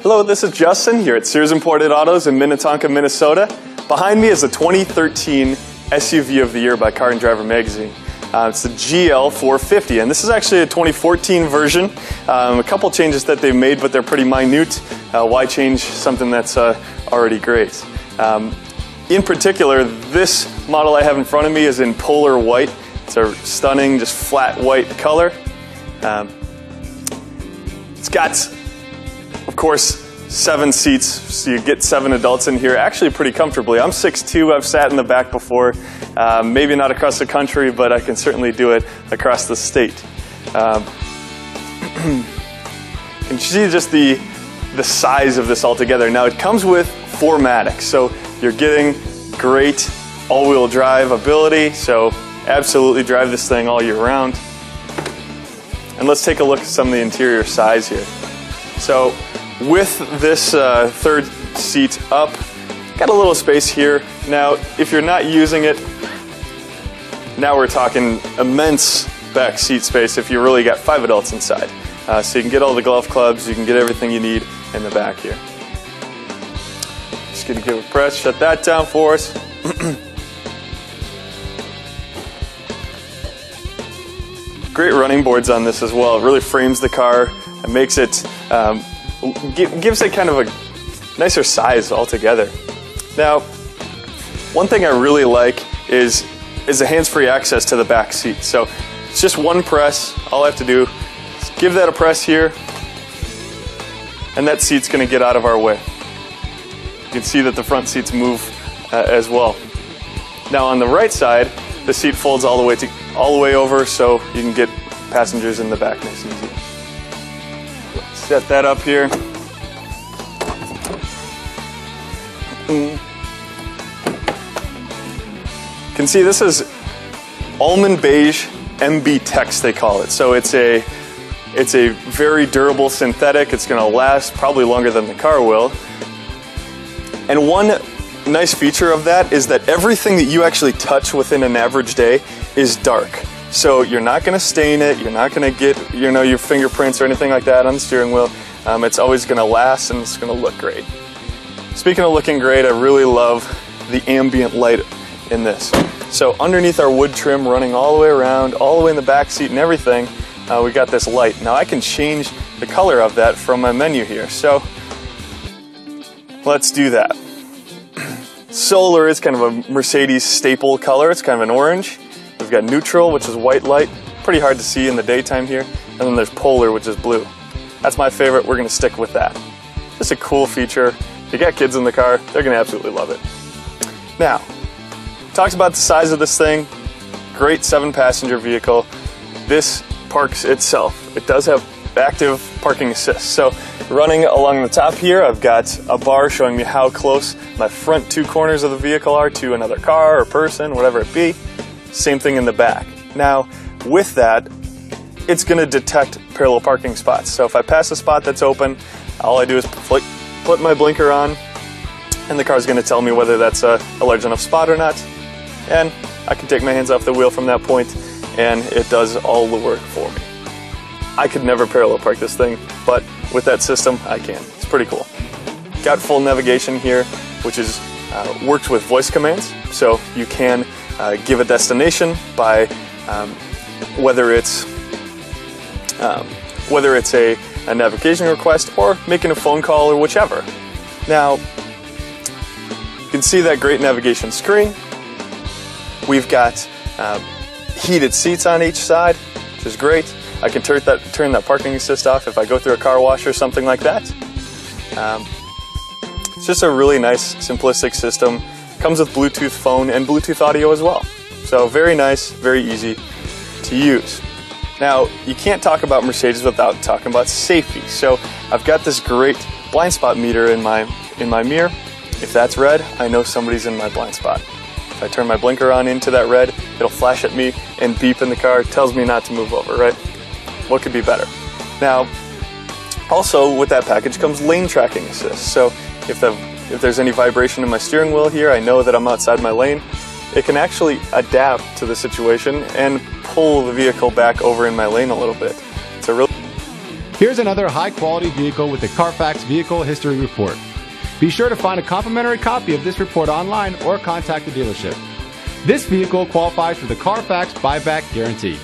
Hello, this is Justin here at Sears Imported Autos in Minnetonka, Minnesota. Behind me is the 2013 SUV of the Year by Car and Driver magazine. It's the GL450, and this is actually a 2014 version. A couple changes that they've made, but they're pretty minute. Why change something that's already great? In particular, this model I have in front of me is in polar white. It's a stunning, just flat white color. It's got, of course, 7 seats, so you get 7 adults in here actually pretty comfortably. I'm 6'2", I've sat in the back before. Maybe not across the country, but I can certainly do it across the state. And you see just the size of this altogether. Now it comes with 4MATIC, so you're getting great all-wheel drive ability, so absolutely drive this thing all year round. And let's take a look at some of the interior size here. So with this third seat up, got a little space here. Now, if you're not using it, now we're talking immense back seat space if you really got 5 adults inside. So you can get all the glove clubs, you can get everything you need in the back here. Just gonna give a press, shut that down for us. Great running boards on this as well. It really frames the car and makes it, gives it kind of a nicer size altogether. Now, one thing I really like is the hands-free access to the back seat. So it's just one press. All I have to do is give that a press here, and that seat's going to get out of our way. You can see that the front seats move as well. Now on the right side, the seat folds all the way over, so you can get passengers in the back nice and easy. Set that up here. You can see this is almond beige MB Tex, they call it. So it's a very durable synthetic. It's going to last probably longer than the car will. And one nice feature of that is that everything that you actually touch within an average day is dark. So you're not going to stain it, you're not going to get your fingerprints or anything like that on the steering wheel. It's always going to last, and it's going to look great. Speaking of looking great, I really love the ambient light in this. So underneath our wood trim running all the way around, all the way in the back seat and everything, we got this light. Now I can change the color of that from my menu here. So let's do that. Solar is kind of a Mercedes staple color. It's kind of an orange. We've got neutral, which is white light. Pretty hard to see in the daytime here. And then there's polar, which is blue. That's my favorite. We're going to stick with that. Just a cool feature. If you got kids in the car, they're going to absolutely love it. Now, talks about the size of this thing. Great 7-passenger vehicle. This parks itself. It does have active parking assist. So running along the top here, I've got a bar showing me how close my front 2 corners of the vehicle are to another car or person, whatever it be. Same thing in the back. Now, with that, it's going to detect parallel parking spots. So if I pass a spot that's open, all I do is put my blinker on, and the car's going to tell me whether that's a large enough spot or not. And I can take my hands off the wheel from that point, and it does all the work for me. I could never parallel park this thing, but with that system, I can. It's pretty cool. Got full navigation here, which is works with voice commands, so you can give a destination by whether it's a navigation request or making a phone call or whichever. Now, you can see that great navigation screen. We've got heated seats on each side, which is great. I can turn that parking assist off if I go through a car wash or something like that. It's just a really nice, simplistic system. Comes with Bluetooth phone and Bluetooth audio as well. So very nice, very easy to use. Now, you can't talk about Mercedes without talking about safety. So I've got this great blind spot meter in my mirror. If that's red, I know somebody's in my blind spot. If I turn my blinker on into that red, it'll flash at me and beep in the car, tells me not to move over, right? What could be better? Now, also with that package comes lane tracking assist. So if there's any vibration in my steering wheel here, I know that I'm outside my lane. It can actually adapt to the situation and pull the vehicle back over in my lane a little bit. It's a real Here's another high-quality vehicle with the Carfax Vehicle History Report. Be sure to find a complimentary copy of this report online or contact the dealership. This vehicle qualifies for the Carfax Buyback Guarantee.